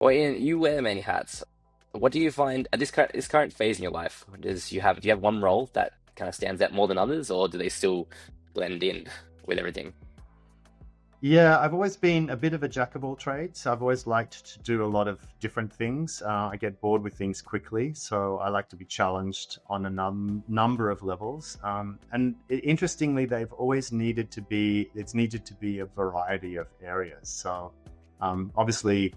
Well, Ian, you wear many hats. What do you find at this current phase in your life? Do you have one role that kind of stands out more than others, or do they still blend in with everything? Yeah, I've always been a bit of a jack of all trades. I've always liked to do a lot of different things. I get bored with things quickly, so I like to be challenged on a number of levels. Interestingly, they've always needed to be, it's needed to be a variety of areas. So obviously,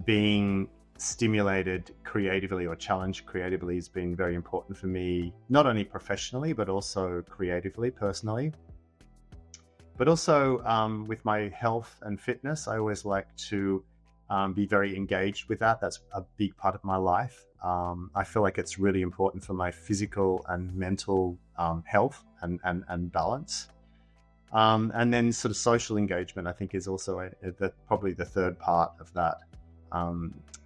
being stimulated creatively or challenged creatively has been very important for me, not only professionally, but also creatively, personally. But also with my health and fitness, I always like to be very engaged with that. That's a big part of my life. I feel like it's really important for my physical and mental health and balance. And then sort of social engagement, I think, is also probably the third part of that.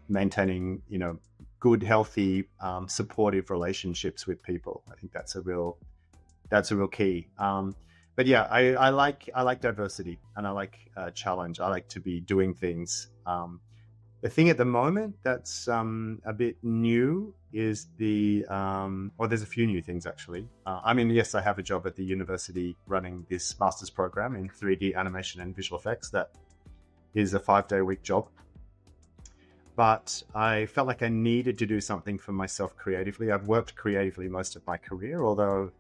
Maintaining, good, healthy, supportive relationships with people. I think that's a real key. But yeah, I like diversity, and I like challenge. I like to be doing things. The thing at the moment that's a bit new is there's a few new things actually. Yes, I have a job at the university running this master's program in 3D animation and visual effects. That is a 5-day-a-week job. But I felt like I needed to do something for myself creatively. I've worked creatively most of my career, although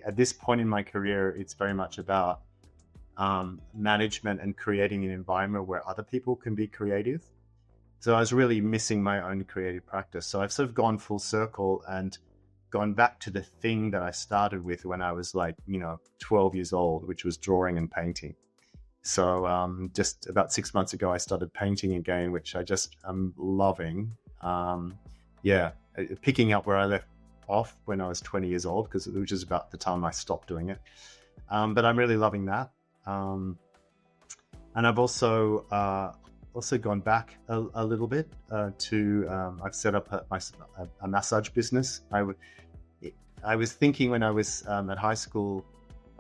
at this point in my career, it's very much about management and creating an environment where other people can be creative. So I was really missing my own creative practice. So I've sort of gone full circle and gone back to the thing that I started with when I was 12 years old, which was drawing and painting. So just about 6 months ago, I started painting again, which I just am loving. Picking up where I left off when I was 20 years old, which is about the time I stopped doing it. But I'm really loving that. And I've also gone back a little bit I've set up a massage business. I was thinking when I was at high school,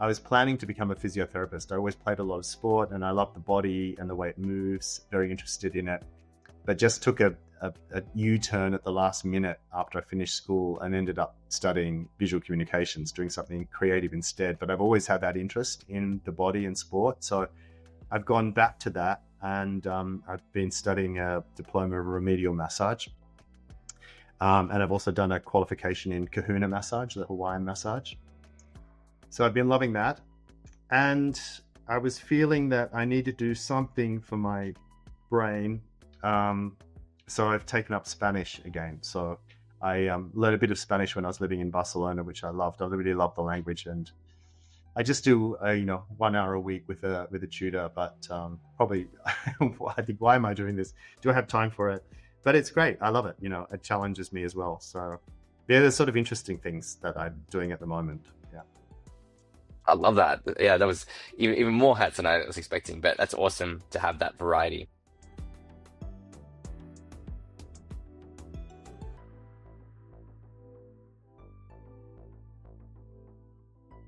I was planning to become a physiotherapist. I always played a lot of sport and I love the body and the way it moves, very interested in it, but just took a U-turn at the last minute after I finished school and ended up studying visual communications, doing something creative instead. But I've always had that interest in the body and sport. So I've gone back to that, and I've been studying a diploma of remedial massage. And I've also done a qualification in Kahuna massage, the Hawaiian massage. So I've been loving that. And I was feeling that I need to do something for my brain. So I've taken up Spanish again. So I learned a bit of Spanish when I was living in Barcelona, which I loved. I really loved the language, and I just do 1 hour a week with a tutor. But probably, I think, why am I doing this? Do I have time for it? But it's great. I love it. It challenges me as well. So yeah, there's sort of interesting things that I'm doing at the moment. Yeah. I love that. Yeah, that was even more hats than I was expecting, but that's awesome to have that variety.